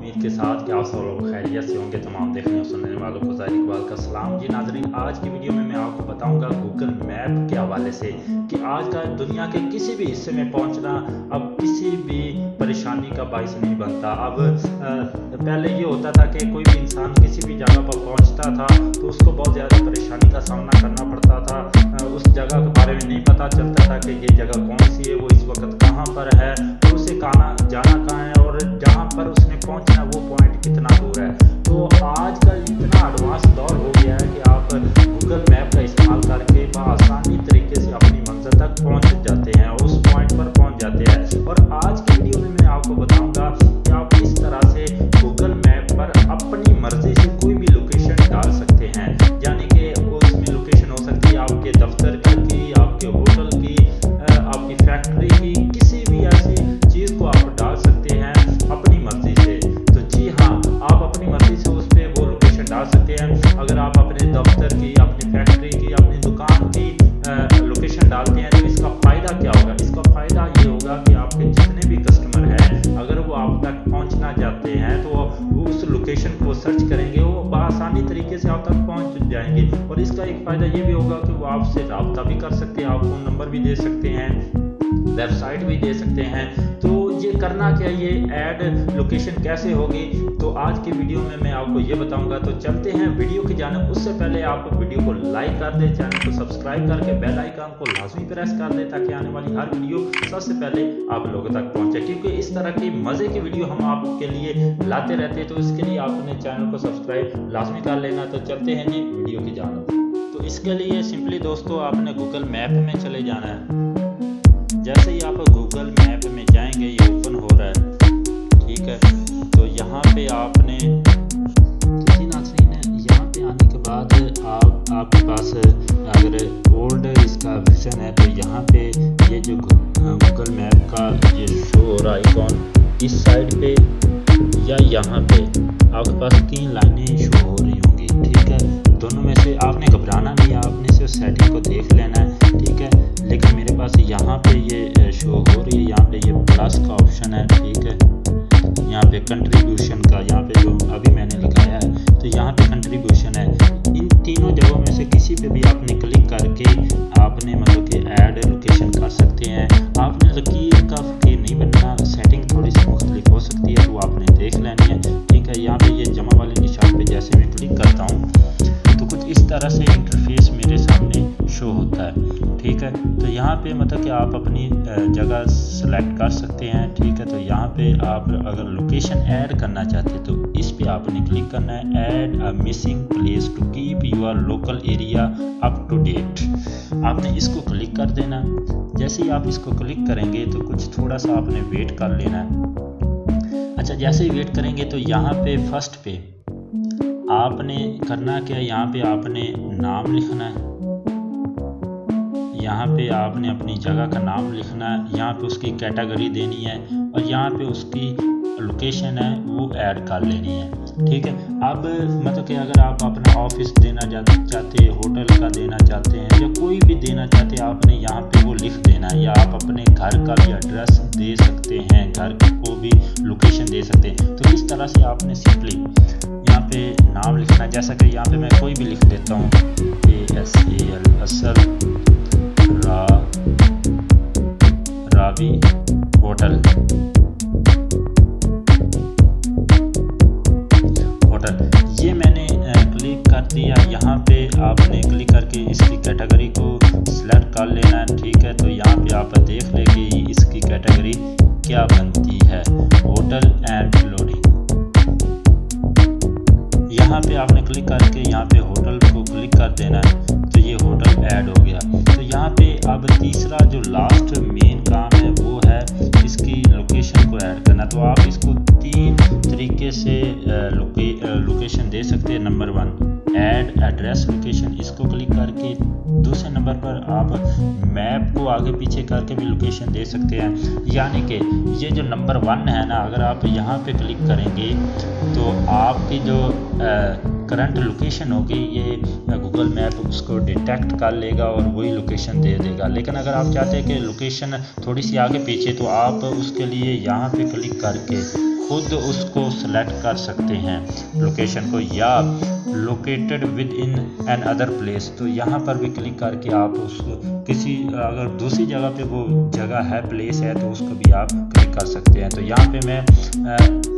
उम्मीद के साथ कि आप सब लोग खैरियत से होंगे। तमाम देखने और सुनने वालों को ज़ाहिर इकबाल का सलाम। जी नाज़रीन, आज की वीडियो में मैं आपको बताऊंगा गूगल मैप के हवाले से कि आज का दुनिया के किसी भी हिस्से में पहुंचना अब किसी भी परेशानी का बाइस नहीं बनता। अब पहले ये होता था कि कोई भी इंसान किसी भी जगह पर पहुंचता था तो उसको बहुत ज़्यादा परेशानी का सामना करना पड़ता था। उस जगह के बारे में नहीं पता चलता था कि ये जगह कौन सी है, वो इस वक्त कहाँ पर है, और उसे जाना कहाँ है, और जहाँ पर उसने पहुंचना वो पॉइंट कितना दूर है। तो आज का इतना एडवांस दौर हो गया है कि आप गूगल मैप का इस्तेमाल करके आसानी तरीके से अपनी मंजिल तक पहुंच जाते हैं और उस पॉइंट पर पहुंच जाते हैं। और आज की वीडियो में मैं आपको बताऊंगा कि आप किस तरह से गूगल मैप पर अपनी मर्जी से कोई भी लोकेशन डाल सकते हैं। यानी कि उसमें लोकेशन हो सकती है आपके दफ्तर की, आपके होटल की, आपकी फैक्ट्री की, किसी भी ऐसी चीज़ को आप डाल सकते हैं अपनी मर्जी से। तो जी हाँ, आप अपनी मर्जी से उस पर वो लोकेशन डाल सकते हैं। अगर आप अपने दफ्तर की, अपनी फैक्ट्री की, अपनी दुकान की लोकेशन डालते हैं तो इसका फ़ायदा क्या होगा? इसका फ़ायदा ये होगा कि आपके जितने भी कस्टमर हैं, अगर वो आप तक पहुंचना चाहते हैं तो उस लोकेशन को सर्च करेंगे, वो बआसानी तरीके से आप तक पहुंच जाएंगे। और इसका एक फ़ायदा ये भी होगा कि वो आपसे रब्ता भी कर सकते हैं, आप फ़ोन नंबर भी दे सकते हैं, वेबसाइट भी दे सकते हैं। तो ये करना क्या, ये ऐड लोकेशन कैसे होगी, तो आज की वीडियो में मैं आपको ये बताऊंगा। तो चलते हैं वीडियो की जानिब। उससे पहले आप वीडियो को लाइक कर दें, चैनल को सब्सक्राइब करके बेल आइकन को लाजमी प्रेस कर दें ताकि आने वाली हर वीडियो सबसे पहले आप लोगों तक पहुंचे, क्योंकि इस तरह की मज़े की वीडियो हम आपके लिए लाते रहते हैं। तो इसके लिए आपने चैनल को सब्सक्राइब लाजमी कर लेना। तो चलते हैं जी वीडियो की जानिब। तो इसके लिए सिंपली दोस्तों आपने गूगल मैप में चले जाना है। जैसे ही आप गूगल मैप में जाएंगे, ये ओपन हो रहा है, ठीक है। तो यहाँ पे आपने यहाँ पे आने के बाद आपके पास अगर ओल्ड इसका वर्जन है तो यहाँ पे ये जो गूगल मैप का ये शो हो रहा है आइकॉन, इस साइड पे या यहाँ पे आपके पास 3 लाइनें शो हो रही होंगी, ठीक है। दोनों में से आपने घबराना नहीं है, आपने सिर्फ सेटिंग को देख लेना है, ठीक है। लेकिन मेरे पास यहाँ पे ये शो हो रही है, यहाँ पे ये प्लस का ऑप्शन है, ठीक है। यहाँ पे कंट्रीब्यूशन का, यहाँ पे जो अभी मैंने लिखाया है तो यहाँ पे कंट्रीब्यूशन है। इन तीनों जगहों में से किसी पे भी आपने क्लिक करके आपने मतलब कि ऐड लोकेशन कर सकते हैं। आपने लकीर का फकीर नहीं बनना, सेटिंग थोड़ी सी मुख्तलिफ हो सकती है तो आपने देख लेनी है, ठीक है। यहाँ पे ये जमा वाले निशान पे जैसे मैं क्लिक करता हूँ तो कुछ इस तरह से इंटरफेस मेरे सामने शो होता है, ठीक है। तो यहाँ पे मतलब कि आप अपनी जगह सेलेक्ट कर सकते हैं, ठीक है। तो यहाँ पे आप अगर लोकेशन ऐड करना चाहते हैं तो इस पे आपने क्लिक करना है, add a missing place to keep your local area up to date. आपने इसको क्लिक कर देना। जैसे ही आप इसको क्लिक करेंगे तो कुछ थोड़ा सा आपने वेट कर लेना है। अच्छा, जैसे ही वेट करेंगे तो यहाँ पे फर्स्ट पे आपने करना क्या, यहाँ पे आपने नाम लिखना है, यहाँ पे आपने अपनी जगह का नाम लिखना है, यहाँ पे उसकी कैटेगरी देनी है और यहाँ पे उसकी लोकेशन है वो ऐड कर लेनी है, ठीक है। अब मतलब कि अगर आप अपना ऑफिस देना चाहते हैं, होटल का देना चाहते हैं या कोई भी देना चाहते हैं, आपने यहाँ पे वो लिख देना है। या आप अपने घर का भी एड्रेस दे सकते हैं, घर को भी लोकेशन दे सकते हैं। तो इस तरह से आपने सिंपली यहाँ पे नाम लिखना है। जैसा कि यहाँ पे मैं कोई भी लिख देता हूँ, ASAL असल रावी होटल, ये मैंने क्लिक कर दिया। यहाँ पे आपने क्लिक करके इसकी कैटेगरी को सिलेक्ट कर लेना है, ठीक है। तो यहाँ पे आप देख लें कि इसकी कैटेगरी क्या बनती है, होटल एंड लोडिंग। यहाँ पे आपने क्लिक करके यहाँ पे होटल को क्लिक कर देना है तो ये होटल ऐड हो गया। तो यहाँ पे अब तीसरा जो लास्ट मेन काम है वो है इसकी लोकेशन को ऐड करना। तो आप इसको 3 तरीके से लोकेशन दे सकते हैं। नंबर 1 ऐड एड्रेस लोकेशन, इसको क्लिक करके दूसरे नंबर पर आप मैप को आगे पीछे करके भी लोकेशन दे सकते हैं। यानी कि ये जो नंबर 1 है ना, अगर आप यहाँ पे क्लिक करेंगे तो आपकी जो करंट लोकेशन होगी ये गूगल मैप उसको डिटेक्ट कर लेगा और वही लोकेशन दे देगा। लेकिन अगर आप चाहते हैं कि लोकेशन थोड़ी सी आगे पीछे तो आप उसके लिए यहाँ पे क्लिक करके खुद उसको सेलेक्ट कर सकते हैं लोकेशन को, या located with in an other place. तो यहाँ पर भी क्लिक करके आप उसको किसी अगर दूसरी जगह पे वो जगह है, प्लेस है, तो उसको भी आप क्लिक कर सकते हैं। तो यहाँ पे मैं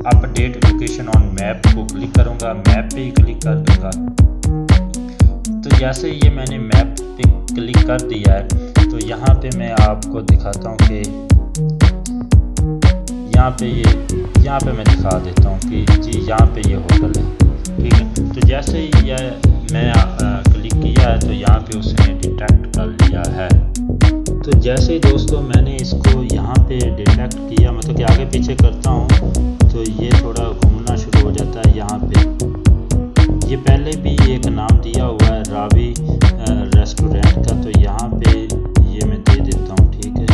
अपडेट लोकेशन ऑन मैप को क्लिक करूँगा, मैप पे ही क्लिक कर दूँगा। तो जैसे ये मैंने मैप पे क्लिक कर दिया है, तो यहाँ पे मैं आपको दिखाता हूँ कि यहाँ पे मैं दिखा देता हूँ कि जी यहाँ पे ये होटल है, ठीक है। तो जैसे ही मैं क्लिक किया है तो यहाँ पे उसने डिटेक्ट कर लिया है। तो जैसे ही दोस्तों मैंने इसको यहाँ पे डिटेक्ट किया, मतलब कि आगे पीछे करता हूँ तो ये थोड़ा घूमना शुरू हो जाता है। यहाँ पे ये पहले भी एक नाम दिया हुआ है रावी रेस्टोरेंट का, तो यहाँ पे ये मैं दे देता हूँ, ठीक है।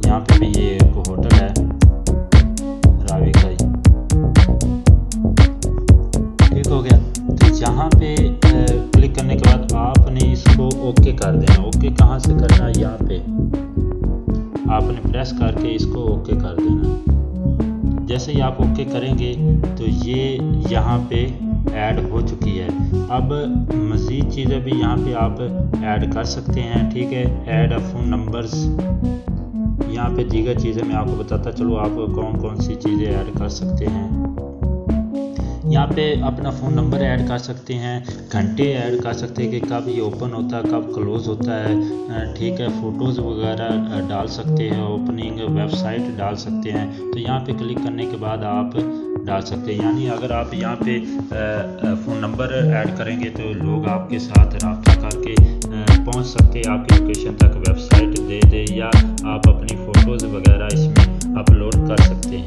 यहाँ पे भी ये एक होटल है रावी का, ठीक हो गया। तो यहाँ पे क्लिक करने के बाद आपने इसको ओके कर देना। ओके कहाँ से करना है, यहाँ पे आपने प्रेस करके इसको ओके कर देना। जैसे ही आप ओके करेंगे तो ये यहाँ पे ऐड हो चुकी है। अब मज़ीद चीज़ें भी यहाँ पे आप ऐड कर सकते हैं, ठीक है। ऐड अ फ़ोन नंबर्स, यहाँ पे दीगर चीज़ें मैं आपको बताता चलो आप कौन कौन सी चीज़ें ऐड कर सकते हैं। यहाँ पे अपना फ़ोन नंबर ऐड कर सकते हैं, घंटे ऐड कर सकते हैं कि कब ये ओपन होता है, कब क्लोज़ होता है, ठीक है। फ़ोटोज़ वगैरह डाल सकते हैं, ओपनिंग वेबसाइट डाल सकते हैं। तो यहाँ पे क्लिक करने के बाद आप डाल सकते हैं। यानी अगर आप यहाँ पे फ़ोन नंबर ऐड करेंगे तो लोग आपके साथ रब्ता करके पहुँच सकते हैं आपकी लोकेशन तक, वेबसाइट दे या आप अपनी फ़ोटोज़ वगैरह इसमें अपलोड कर सकते हैं।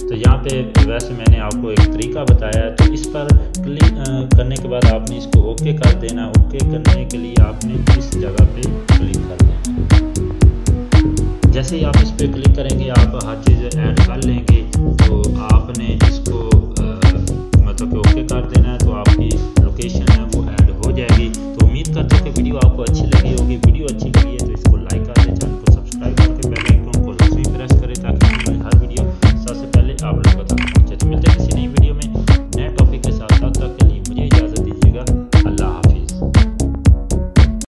तो यहाँ पे वैसे मैंने आपको एक तरीका बताया है। तो इस पर क्लिक करने के बाद आपने इसको ओके कर देना। ओके करने के लिए आपने इस जगह पे क्लिक कर देना। जैसे ही आप इस पर क्लिक करेंगे आप हर चीज़ ऐड